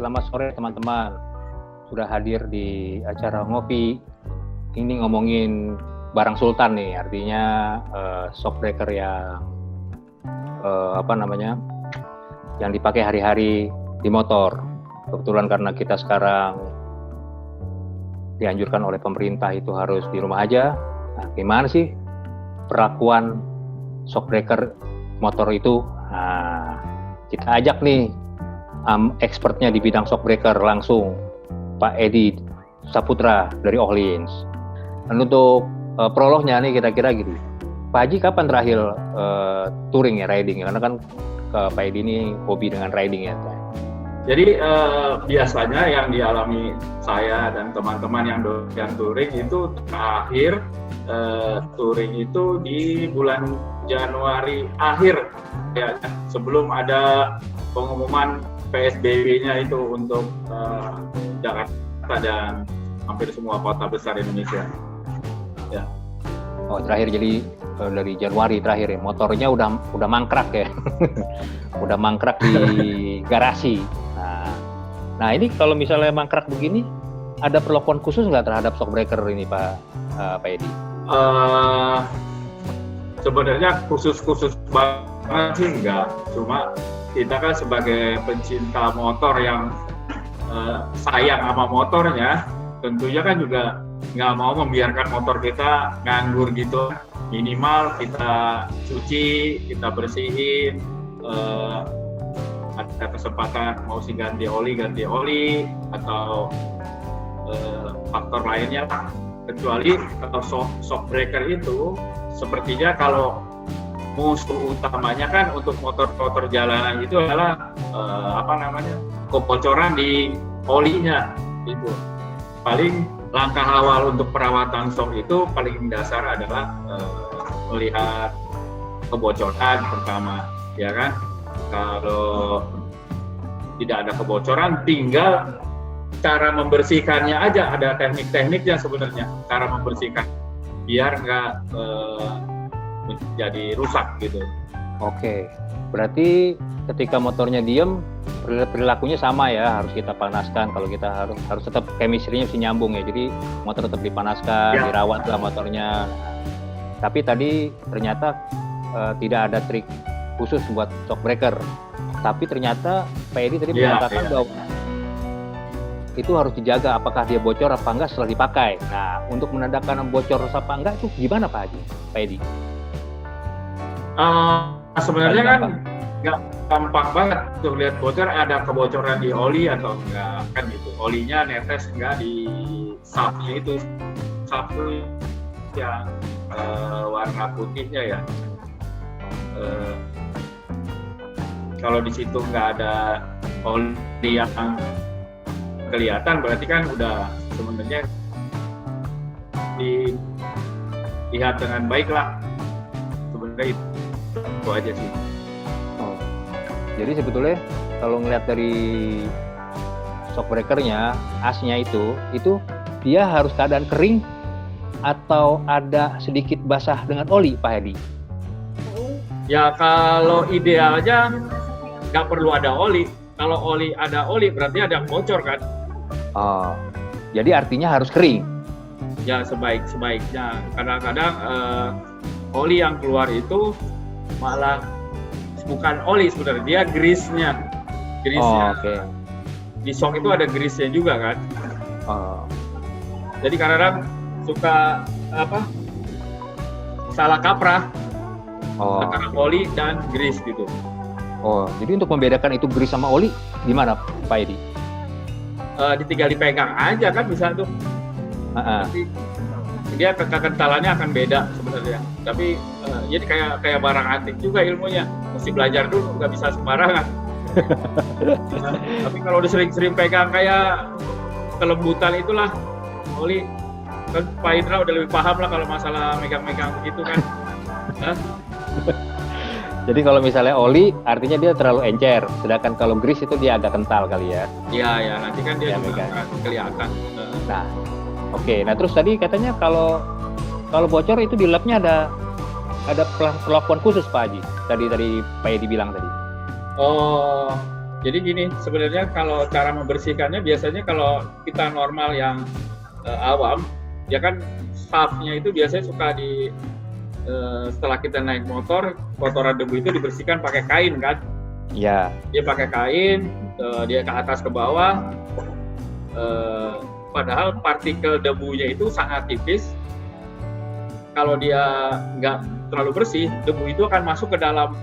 selamat sore teman-teman. Sudah hadir di acara ngopi. Ini ngomongin barang sultan nih, artinya shockbreaker yang yang dipakai hari-hari di motor. Kebetulan karena kita sekarang dianjurkan oleh pemerintah itu harus di rumah aja. Nah, gimana sih perlakuan shockbreaker motor itu? Nah, kita ajak nih expertnya di bidang shockbreaker langsung, Pak Edi Saputra dari Ohlins. Dan untuk prolognya nih kira-kira gitu, Pak Haji kapan terakhir touring ya, riding? Karena kan Pak Edi ini hobi dengan riding ya. Jadi biasanya yang dialami saya dan teman-teman yang doyan touring itu terakhir touring itu di bulan Januari akhir ya, sebelum ada pengumuman PSBB-nya itu untuk Jakarta dan hampir semua kota besar Indonesia. Ya. Oh, terakhir jadi dari Januari terakhir ya. Motornya udah mangkrak ya. Udah mangkrak di garasi. Nah, ini kalau misalnya mangkrak begini, ada perlakuan khusus nggak terhadap shockbreaker ini, Pak Edi? Sebenarnya khusus banget sih enggak. Cuma kita kan sebagai pencinta motor yang sayang sama motornya, tentunya kan juga nggak mau membiarkan motor kita nganggur gitu. Minimal kita cuci, kita bersihin, ada kesempatan mau sih ganti oli atau faktor lainnya. Kecuali kalau shockbreaker itu sepertinya kalau musuh utamanya kan untuk motor-motor jalanan itu adalah kebocoran di olinya itu. Paling langkah awal untuk perawatan shock itu paling dasar adalah melihat kebocoran pertama, ya kan? Kalau tidak ada kebocoran, tinggal cara membersihkannya aja, ada teknik-tekniknya sebenarnya, cara membersihkan biar nggak menjadi rusak gitu. Oke, berarti ketika motornya diem, perilakunya sama ya, harus kita panaskan. Kalau kita harus tetap chemistry-nya mesti nyambung ya, jadi motor tetap dipanaskan, dirawat lah motornya. Tapi tadi ternyata tidak ada trik khusus buat shockbreaker. Tapi ternyata Pak Edi tadi mengatakan bahwa itu harus dijaga apakah dia bocor apa enggak setelah dipakai. Nah, untuk menandakan bocor apa enggak itu gimana Pak Haji, Pak Edi? Sebenarnya kan nggak gampang banget untuk lihat bocor, ada kebocoran di oli atau enggak kan gitu. Olinya netes enggak di sapnya itu, sapu yang warna putihnya ya. Kalau di situ nggak ada oli yang kelihatan, berarti kan udah sebenarnya dilihat dengan baik lah. Sebenarnya itu aja sih. Oh. Jadi sebetulnya kalau ngelihat dari shockbreakernya, asnya itu dia harus keadaan kering atau ada sedikit basah dengan oli, Pak Hedi? Ya kalau idealnya nggak perlu ada oli. Kalau ada oli berarti ada yang bocor kan? Oh, jadi artinya harus kering? Ya sebaiknya. Kadang-kadang oli yang keluar itu malah bukan oli sebenarnya, dia grease-nya. Oh, oke. Okay. Di shock itu ada grease-nya juga kan? Oh. Jadi kadang-kadang suka salah kaprah antara oli dan grease gitu. Oh, jadi untuk membedakan itu grease sama oli gimana Pak Edi? Tinggal dipegang aja kan bisa tuh. Nanti dia kekentalannya akan beda sebenarnya. Tapi jadi kayak barang antik juga ilmunya. Mesti belajar dulu, nggak bisa sembarangan. Tapi kalau udah sering pegang kayak kelembutan itulah oli, kan Pak Indra udah lebih paham lah kalau masalah megang-megang begitu kan. Jadi kalau misalnya oli artinya dia terlalu encer, sedangkan kalau grease itu dia agak kental kali ya. Iya, nanti kan dia juga akan kelihatan. Nah, oke. Nah terus tadi katanya kalau bocor itu di labnya ada perlakuan khusus Pak Haji. Tadi Pak Edi bilang tadi. Oh, Jadi gini, sebenarnya kalau cara membersihkannya biasanya kalau kita normal yang awam, ya kan shaftnya itu biasanya suka setelah kita naik motor, kotoran debu itu dibersihkan pakai kain kan? Ya. Dia pakai kain, dia ke atas ke bawah. Padahal partikel debunya itu sangat tipis. Kalau dia nggak terlalu bersih, debu itu akan masuk ke dalam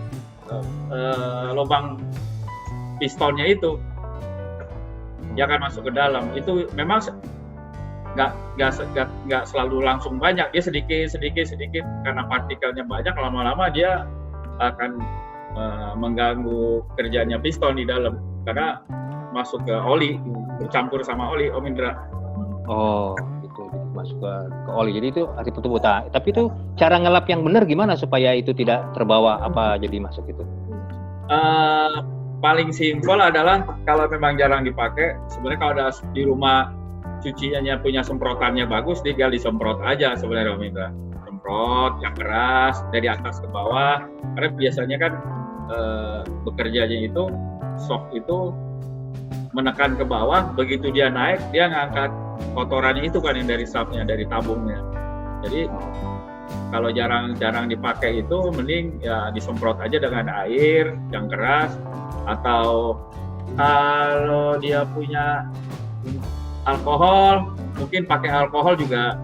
lubang pistonnya itu. Dia akan masuk ke dalam. Itu memang nggak selalu langsung banyak. Dia sedikit karena partikelnya banyak. Lama-lama dia akan mengganggu kerjanya piston di dalam karena masuk ke oli, bercampur sama oli, Om Indra. Oh, gitu masuk ke oli. Jadi itu arti betul. Tapi itu cara ngelap yang benar gimana supaya itu tidak terbawa apa jadi masuk itu? Paling simpel adalah kalau memang jarang dipakai, sebenarnya kalau ada di rumah cuciannya punya semprotannya bagus, tinggal disemprot aja sebenarnya Om Indra. Semprot yang keras dari atas ke bawah, karena biasanya kan bekerjanya itu shock itu menekan ke bawah, begitu dia naik dia ngangkat kotorannya itu kan yang dari shaftnya, dari tabungnya. Jadi kalau jarang dipakai itu mending ya disemprot aja dengan air yang keras, atau kalau dia punya alkohol mungkin pakai alkohol juga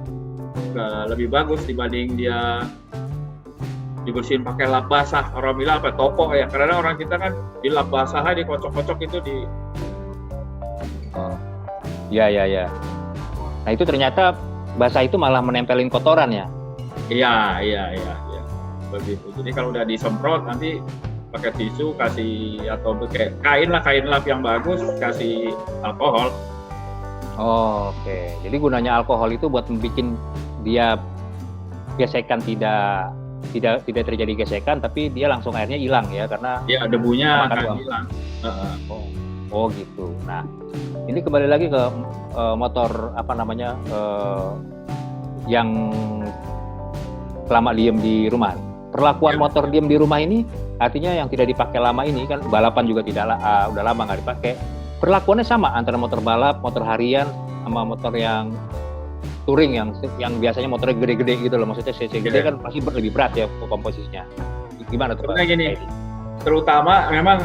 lebih bagus dibanding dia dibersihin pakai lap basah. Orang bilang apa topo ya, karena orang kita kan di lap basah aja dikocok-kocok itu di Ya. Nah itu ternyata basah itu malah menempelin kotoran ya? Iya. Begitu. Jadi kalau udah disemprot nanti pakai tisu kasih atau pakai kain lap yang bagus, kasih alkohol. Oh, oke. Jadi gunanya alkohol itu buat membuat dia gesekan tidak terjadi gesekan, tapi dia langsung airnya hilang ya karena ya debunya akan hilang. Oh gitu. Nah ini kembali lagi ke motor yang lama diem di rumah. Perlakuan motor diem di rumah ini artinya yang tidak dipakai lama ini kan balapan juga udah lama nggak dipakai. Perlakuannya sama antara motor balap, motor harian sama motor yang touring yang biasanya motornya gede-gede gitu loh. Maksudnya cc gede kan pasti lebih berat ya komposisinya. Gimana tuh? Gini, terutama memang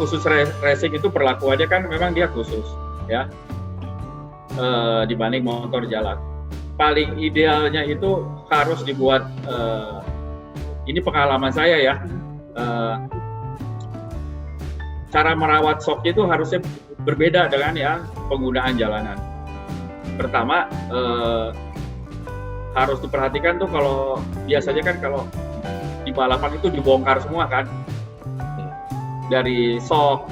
khusus racing itu perlakuannya kan memang dia khusus ya dibanding motor jalan. Paling idealnya itu harus dibuat ini pengalaman saya ya, cara merawat shock itu harusnya berbeda dengan yang penggunaan jalanan. Pertama harus diperhatikan tuh kalau biasanya kan kalau di balapan itu dibongkar semua kan, dari shock,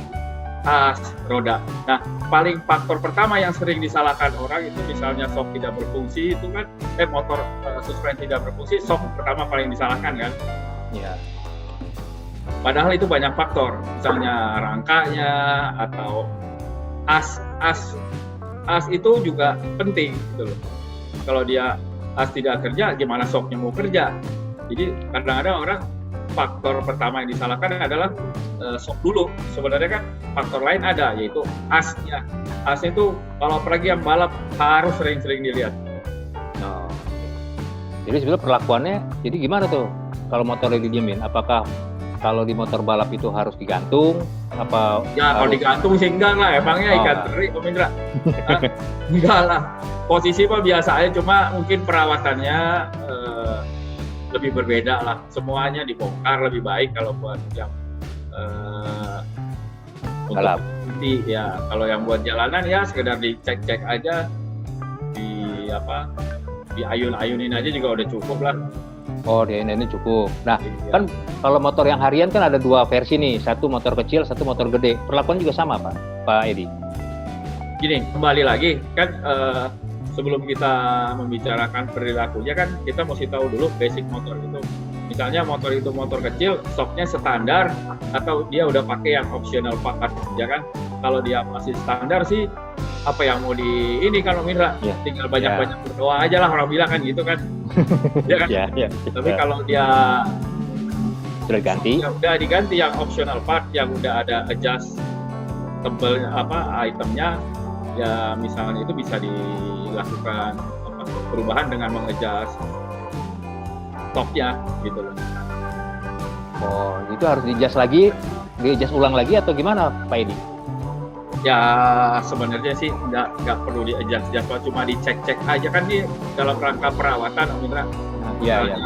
as, roda. Nah, paling faktor pertama yang sering disalahkan orang itu misalnya shock tidak berfungsi itu kan, motor suspensi tidak berfungsi, shock pertama paling disalahkan kan. Iya. Padahal itu banyak faktor, misalnya rangkanya atau as itu juga penting gitu loh. Kalau dia as tidak kerja, gimana shocknya mau kerja? Jadi kadang-kadang orang faktor pertama yang disalahkan adalah shock dulu. Sebenarnya kan faktor lain ada, yaitu asnya. Asnya itu kalau apalagi yang balap harus sering-sering dilihat. Oh. Jadi sebenarnya perlakuannya, jadi gimana tuh kalau motornya didiemin? Apakah kalau di motor balap itu harus digantung? Apa? Ya kalau digantung sih enggak lah, emangnya ikan teri, Om Indra? Enggak lah. Posisi mah biasa aja, cuma mungkin perawatannya lebih berbeda lah. Semuanya dibongkar lebih baik kalau buat yang balap. Ya kalau yang buat jalanan ya sekedar dicek-cek aja, diayun-ayunin aja juga udah cukup lah. Oh, ini cukup. Nah, kan kalau motor yang harian kan ada dua versi nih, satu motor kecil, satu motor gede. Perlakuan juga sama, Pak Edi? Gini, kembali lagi kan sebelum kita membicarakan perilakunya kan kita mesti tahu dulu basic motor itu. Misalnya motor itu motor kecil, shocknya standar atau dia udah pakai yang optional part, ya kan? Kalau dia masih standar sih apa yang mau di ini kalau Mindra tinggal banyak-banyak berdoa aja lah, orang bilang kan gitu kan. Ya kan? Tapi kalau dia Sudah diganti? Ya udah diganti, yang optional part yang udah ada adjust tebel itemnya, ya misalnya itu bisa dilakukan perubahan dengan mengadjust stoknya gitu loh. Oh, itu harus di-adjust ulang lagi atau gimana, Pak Edi? Ya sebenarnya sih nggak perlu di-adjust, cuma dicek-cek aja kan di dalam rangka perawatan, Om Indra. Iya.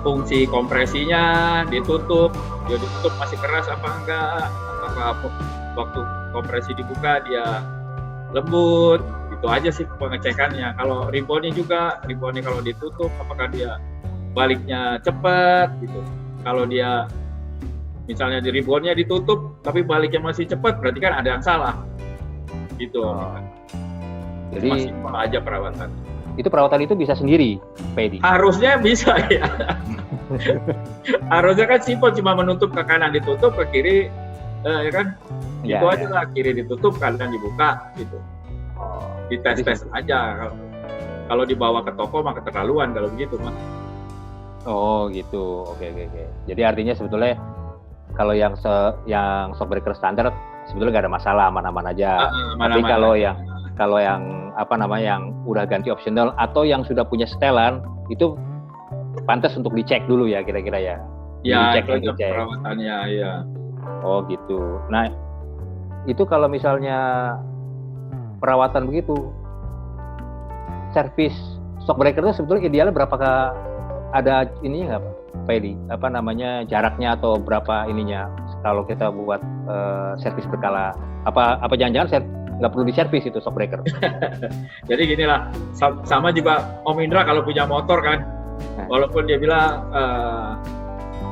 Fungsi kompresinya ditutup masih keras apa enggak, apakah waktu kompresi dibuka dia lembut, itu aja sih pengecekannya. Kalau ribonnya kalau ditutup apakah dia baliknya cepat gitu. Kalau dia misalnya di ribonnya ditutup tapi baliknya masih cepat, berarti kan ada yang salah gitu. Jadi masih aja perawatan. Itu perawatan itu bisa sendiri, Pak Edi? Harusnya bisa ya. Harusnya kan simpel, cuma menutup ke kanan ditutup, ke kiri ya kan. Ya, itu aja lah, kiri ditutup, kanan dibuka gitu. Dites aja. Kalau dibawa ke toko mah keterlaluan kalau begitu mah. Oh gitu, oke. Jadi artinya sebetulnya kalau yang shockbreaker standar sebetulnya nggak ada masalah, aman-aman aja. Tapi kalau yang yang udah ganti optional atau yang sudah punya setelan itu pantas untuk dicek dulu ya kira-kira ya. Ya, dicek perawatannya ya. Oh gitu. Nah itu kalau misalnya perawatan begitu, servis shockbreaker itu sebetulnya idealnya berapakah, ada ininya nggak Pak Edi? Jaraknya atau berapa ininya kalau kita buat servis berkala? Apa jangan-jangan nggak perlu diservis itu shockbreaker? Jadi ginilah, sama juga Om Indra kalau punya motor kan, walaupun dia bilang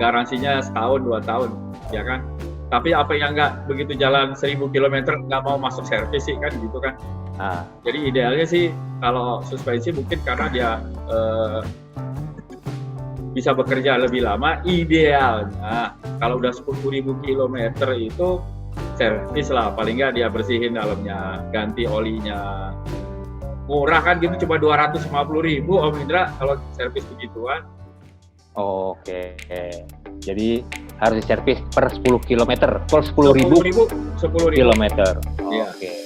garansinya 1-2 tahun, ya kan? Tapi apa yang nggak begitu jalan 1000 km nggak mau masuk servis sih kan gitu kan? Jadi idealnya sih kalau suspensi mungkin karena dia bisa bekerja lebih lama, idealnya kalau udah 10.000 km itu servis lah, paling nggak dia bersihin dalamnya, ganti olinya. Murah kan gitu, cuma 250.000 Om Indra kalau servis begituan. Oke. Jadi harus diservis per 10 km, per 10.000 km. Iya. Oke.